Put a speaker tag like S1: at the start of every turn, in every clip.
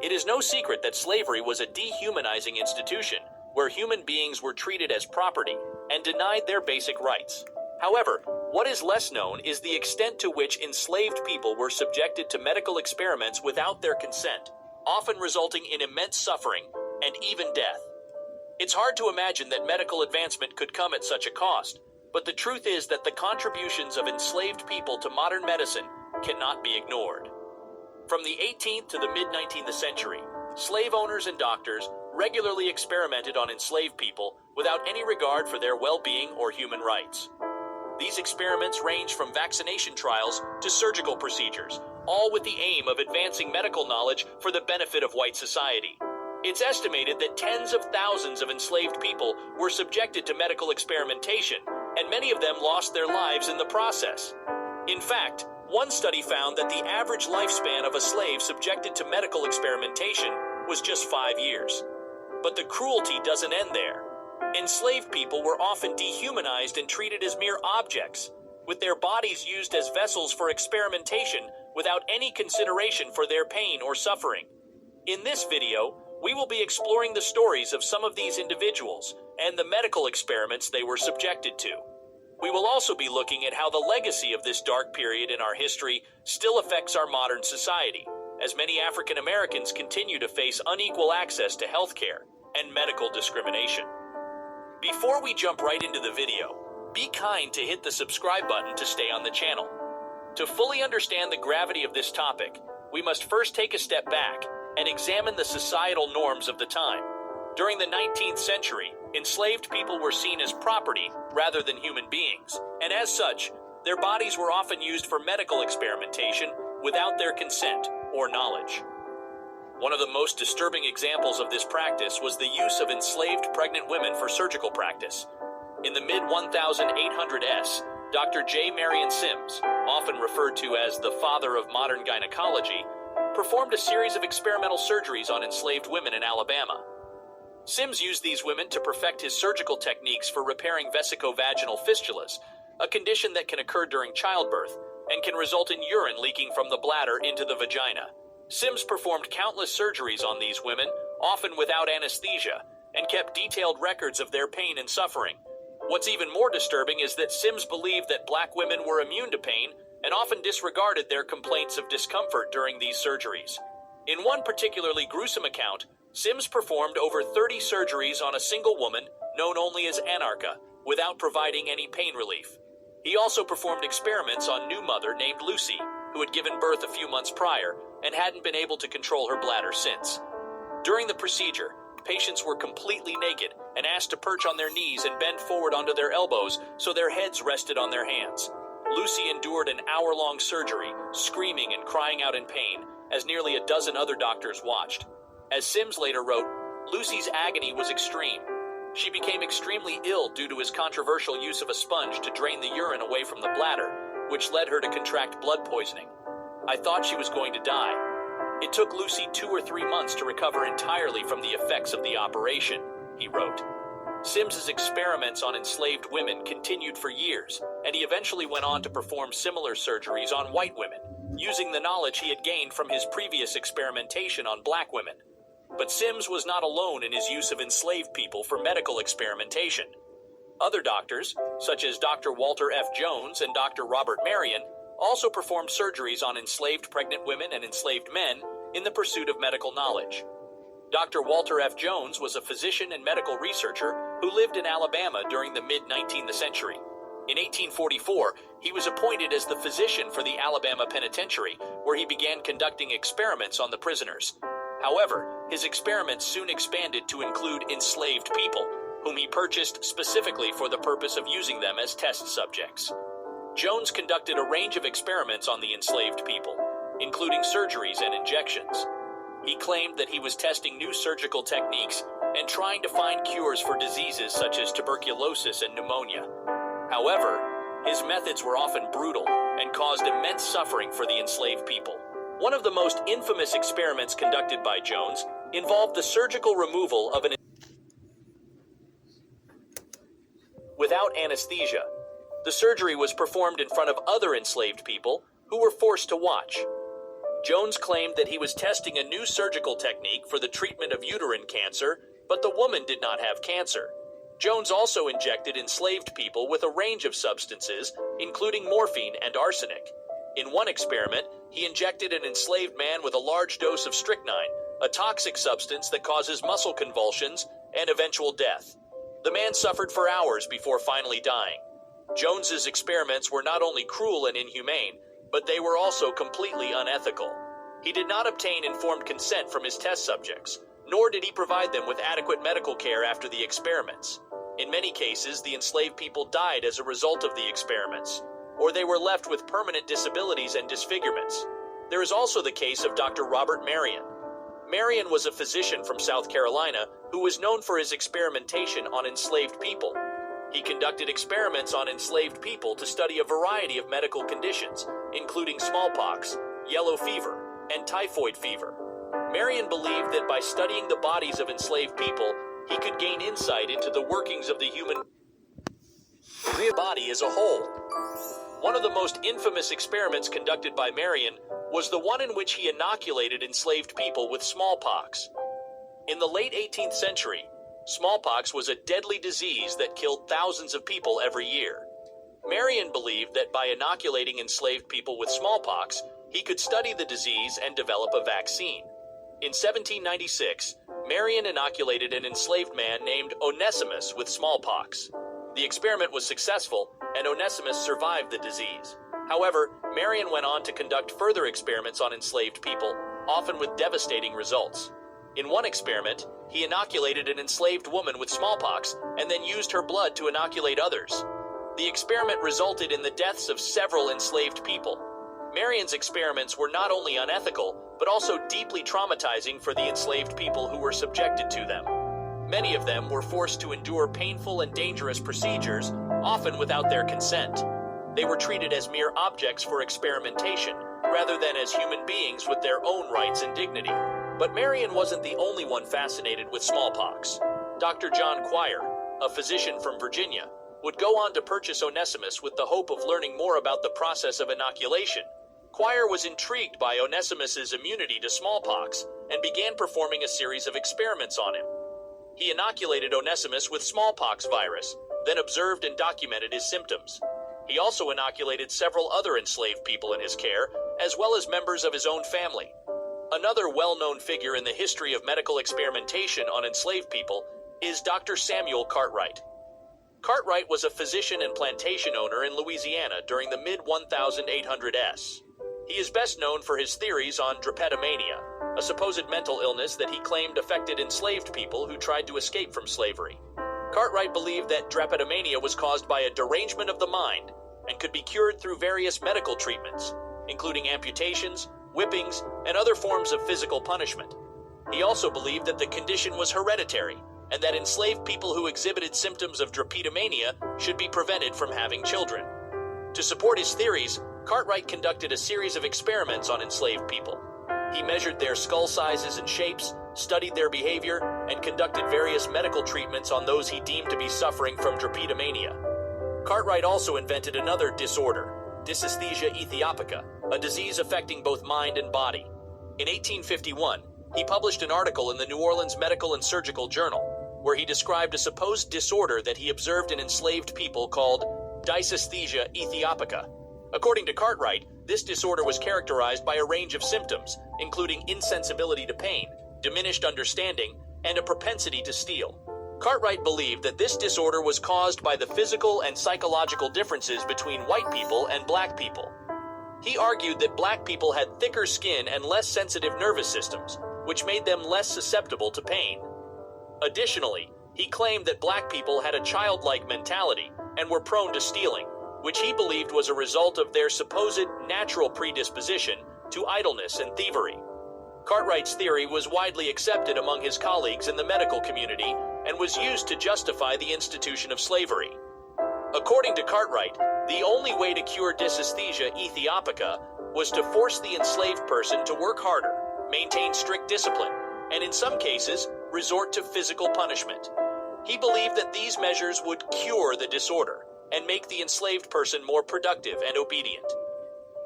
S1: It is no secret that slavery was a dehumanizing institution where human beings were treated as property and denied their basic rights. However, what is less known is the extent to which enslaved people were subjected to medical experiments without their consent, often resulting in immense suffering and even death. It's hard to imagine that medical advancement could come at such a cost, but the truth is that the contributions of enslaved people to modern medicine cannot be ignored. From the 18th to the mid-19th century, slave owners and doctors regularly experimented on enslaved people without any regard for their well-being or human rights. These experiments range from vaccination trials to surgical procedures, all with the aim of advancing medical knowledge for the benefit of white society. It's estimated that tens of thousands of enslaved people were subjected to medical experimentation, and many of them lost their lives in the process. In fact, one study found that the average lifespan of a slave subjected to medical experimentation was just 5 years. But the cruelty doesn't end there. Enslaved people were often dehumanized and treated as mere objects, with their bodies used as vessels for experimentation without any consideration for their pain or suffering. In this video, we will be exploring the stories of some of these individuals and the medical experiments they were subjected to. We will also be looking at how the legacy of this dark period in our history still affects our modern society, as many African Americans continue to face unequal access to healthcare and medical discrimination. Before we jump right into the video, be kind to hit the subscribe button to stay on the channel. To fully understand the gravity of this topic, we must first take a step back and examine the societal norms of the time. During the 19th century, enslaved people were seen as property rather than human beings, and as such, their bodies were often used for medical experimentation without their consent or knowledge. One of the most disturbing examples of this practice was the use of enslaved pregnant women for surgical practice. In the mid-1800s, Dr. J. Marion Sims, often referred to as the father of modern gynecology, performed a series of experimental surgeries on enslaved women in Alabama. Sims used these women to perfect his surgical techniques for repairing vesicovaginal fistulas, a condition that can occur during childbirth and can result in urine leaking from the bladder into the vagina. Sims performed countless surgeries on these women, often without anesthesia, and kept detailed records of their pain and suffering. What's even more disturbing is that Sims believed that black women were immune to pain and often disregarded their complaints of discomfort during these surgeries. In one particularly gruesome account, Sims performed over 30 surgeries on a single woman, known only as Anarcha, without providing any pain relief. He also performed experiments on a new mother named Lucy, who had given birth a few months prior and hadn't been able to control her bladder since. During the procedure, patients were completely naked and asked to perch on their knees and bend forward onto their elbows so their heads rested on their hands. Lucy endured an hour-long surgery, screaming and crying out in pain, as nearly a dozen other doctors watched. As Sims later wrote, Lucy's agony was extreme. She became extremely ill due to his controversial use of a sponge to drain the urine away from the bladder, which led her to contract blood poisoning. I thought she was going to die. It took Lucy 2 or 3 months to recover entirely from the effects of the operation, he wrote. Sims's experiments on enslaved women continued for years, and he eventually went on to perform similar surgeries on white women, using the knowledge he had gained from his previous experimentation on black women. But Sims was not alone in his use of enslaved people for medical experimentation. Other doctors, such as Dr. Walter F. Jones and Dr. Robert Marion, also performed surgeries on enslaved pregnant women and enslaved men in the pursuit of medical knowledge. Dr. Walter F. Jones was a physician and medical researcher who lived in Alabama during the mid-19th century. In 1844, he was appointed as the physician for the Alabama Penitentiary, where he began conducting experiments on the prisoners. However, his experiments soon expanded to include enslaved people, whom he purchased specifically for the purpose of using them as test subjects. Jones conducted a range of experiments on the enslaved people, including surgeries and injections. He claimed that he was testing new surgical techniques and trying to find cures for diseases such as tuberculosis and pneumonia. However, his methods were often brutal and caused immense suffering for the enslaved people. One of the most infamous experiments conducted by Jones involved the surgical removal of an without anesthesia. The surgery was performed in front of other enslaved people who were forced to watch. Jones claimed that he was testing a new surgical technique for the treatment of uterine cancer, but the woman did not have cancer. Jones also injected enslaved people with a range of substances, including morphine and arsenic. In one experiment, he injected an enslaved man with a large dose of strychnine, a toxic substance that causes muscle convulsions and eventual death. The man suffered for hours before finally dying. Jones's experiments were not only cruel and inhumane, but they were also completely unethical. He did not obtain informed consent from his test subjects, nor did he provide them with adequate medical care after the experiments. In many cases, the enslaved people died as a result of the experiments, or they were left with permanent disabilities and disfigurements. There is also the case of Dr. Robert Marion. Marion was a physician from South Carolina who was known for his experimentation on enslaved people. He conducted experiments on enslaved people to study a variety of medical conditions, including smallpox, yellow fever, and typhoid fever. Marion believed that by studying the bodies of enslaved people, he could gain insight into the workings of the human body as a whole. One of the most infamous experiments conducted by Marion was the one in which he inoculated enslaved people with smallpox. In the late 18th century, smallpox was a deadly disease that killed thousands of people every year. Marion believed that by inoculating enslaved people with smallpox, he could study the disease and develop a vaccine. In 1796, Marion inoculated an enslaved man named Onesimus with smallpox. The experiment was successful, and Onesimus survived the disease. However, Marion went on to conduct further experiments on enslaved people, often with devastating results. In one experiment, he inoculated an enslaved woman with smallpox and then used her blood to inoculate others. The experiment resulted in the deaths of several enslaved people. Marion's experiments were not only unethical, but also deeply traumatizing for the enslaved people who were subjected to them. Many of them were forced to endure painful and dangerous procedures, often without their consent. They were treated as mere objects for experimentation, rather than as human beings with their own rights and dignity. But Marion wasn't the only one fascinated with smallpox. Dr. John Quire, a physician from Virginia, would go on to purchase Onesimus with the hope of learning more about the process of inoculation. Quire was intrigued by Onesimus's immunity to smallpox and began performing a series of experiments on him. He inoculated Onesimus with smallpox virus, then observed and documented his symptoms. He also inoculated several other enslaved people in his care, as well as members of his own family. Another well-known figure in the history of medical experimentation on enslaved people is Dr. Samuel Cartwright. Cartwright was a physician and plantation owner in Louisiana during the mid-1800s. He is best known for his theories on drapetomania, a supposed mental illness that he claimed affected enslaved people who tried to escape from slavery. Cartwright believed that drapetomania was caused by a derangement of the mind and could be cured through various medical treatments, including amputations, whippings, and other forms of physical punishment. He also believed that the condition was hereditary and that enslaved people who exhibited symptoms of drapetomania should be prevented from having children. To support his theories, Cartwright conducted a series of experiments on enslaved people. He measured their skull sizes and shapes, studied their behavior, and conducted various medical treatments on those he deemed to be suffering from drapetomania. Cartwright also invented another disorder, dysesthesia ethiopica, a disease affecting both mind and body. In 1851, he published an article in the New Orleans Medical and Surgical Journal, where he described a supposed disorder that he observed in enslaved people called dysesthesia ethiopica. According to Cartwright, this disorder was characterized by a range of symptoms, including insensibility to pain, diminished understanding, and a propensity to steal. Cartwright believed that this disorder was caused by the physical and psychological differences between white people and black people. He argued that black people had thicker skin and less sensitive nervous systems, which made them less susceptible to pain. Additionally, he claimed that black people had a childlike mentality and were prone to stealing, which he believed was a result of their supposed natural predisposition to idleness and thievery. Cartwright's theory was widely accepted among his colleagues in the medical community and was used to justify the institution of slavery. According to Cartwright, the only way to cure dysesthesia ethiopica was to force the enslaved person to work harder, maintain strict discipline, and in some cases, resort to physical punishment. He believed that these measures would cure the disorder and make the enslaved person more productive and obedient.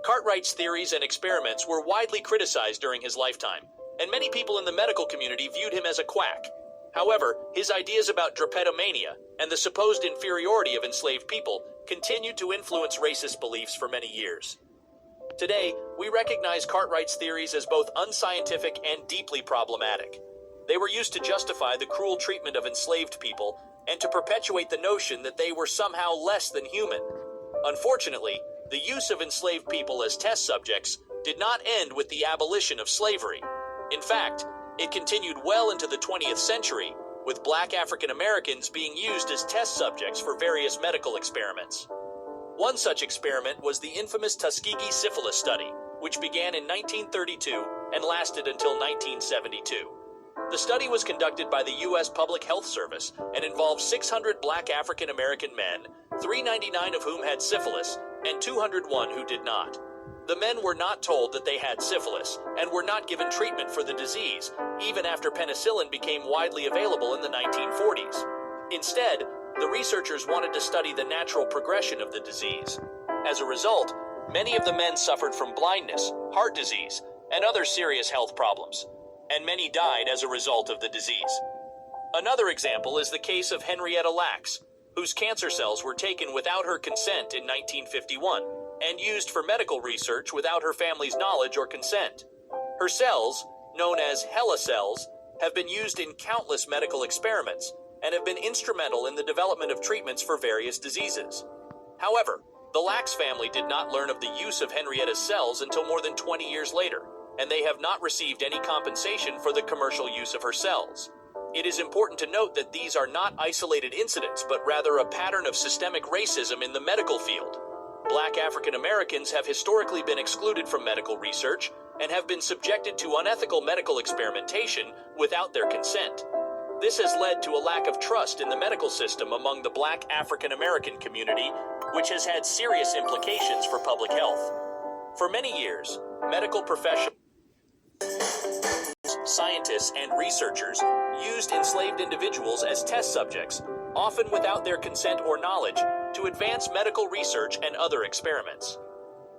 S1: Cartwright's theories and experiments were widely criticized during his lifetime, and many people in the medical community viewed him as a quack. However, his ideas about drapetomania and the supposed inferiority of enslaved people continued to influence racist beliefs for many years. Today, we recognize Cartwright's theories as both unscientific and deeply problematic. They were used to justify the cruel treatment of enslaved people and to perpetuate the notion that they were somehow less than human. Unfortunately, the use of enslaved people as test subjects did not end with the abolition of slavery. In fact, it continued well into the 20th century, with Black African Americans being used as test subjects for various medical experiments. One such experiment was the infamous Tuskegee syphilis study, which began in 1932 and lasted until 1972. The study was conducted by the U.S. Public Health Service and involved 600 Black African American men, 399 of whom had syphilis, and 201 who did not. The men were not told that they had syphilis and were not given treatment for the disease, even after penicillin became widely available in the 1940s. Instead, the researchers wanted to study the natural progression of the disease. As a result, many of the men suffered from blindness, heart disease, and other serious health problems, and many died as a result of the disease. Another example is the case of Henrietta Lacks, whose cancer cells were taken without her consent in 1951 and used for medical research without her family's knowledge or consent. Her cells, known as HeLa cells, have been used in countless medical experiments and have been instrumental in the development of treatments for various diseases. However, the Lacks family did not learn of the use of Henrietta's cells until more than 20 years later, and they have not received any compensation for the commercial use of her cells. It is important to note that these are not isolated incidents, but rather a pattern of systemic racism in the medical field. Black African Americans have historically been excluded from medical research and have been subjected to unethical medical experimentation without their consent. This has led to a lack of trust in the medical system among the Black African American community, which has had serious implications for public health. For many years, medical professionals, scientists, and researchers used enslaved individuals as test subjects, often without their consent or knowledge, to advance medical research and other experiments.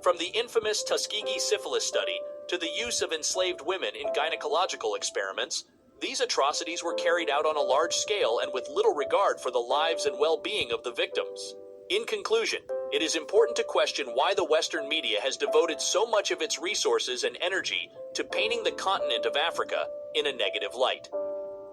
S1: From the infamous Tuskegee syphilis study to the use of enslaved women in gynecological experiments, these atrocities were carried out on a large scale and with little regard for the lives and well-being of the victims. In conclusion, it is important to question why the Western media has devoted so much of its resources and energy to painting the continent of Africa in a negative light.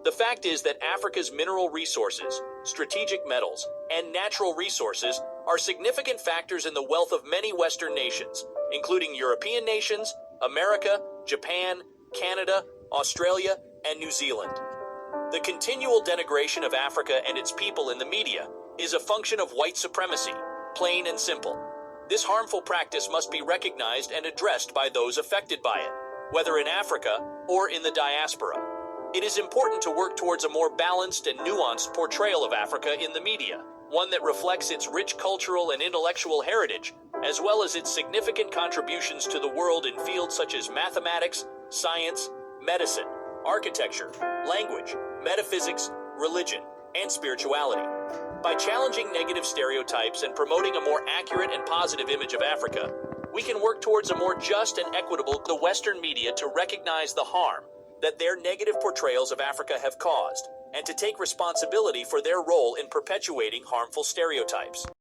S1: The fact is that Africa's mineral resources, strategic metals, and natural resources are significant factors in the wealth of many Western nations, including European nations, America, Japan, Canada, Australia, and New Zealand. The continual denigration of Africa and its people in the media is a function of white supremacy, plain and simple. This harmful practice must be recognized and addressed by those affected by it, whether in Africa or in the diaspora. It is important to work towards a more balanced and nuanced portrayal of Africa in the media, one that reflects its rich cultural and intellectual heritage, as well as its significant contributions to the world in fields such as mathematics, science, medicine, architecture, language, metaphysics, religion, and spirituality. By challenging negative stereotypes and promoting a more accurate and positive image of Africa, we can work towards a more just and equitable the Western media to recognize the harm that their negative portrayals of Africa have caused, and to take responsibility for their role in perpetuating harmful stereotypes.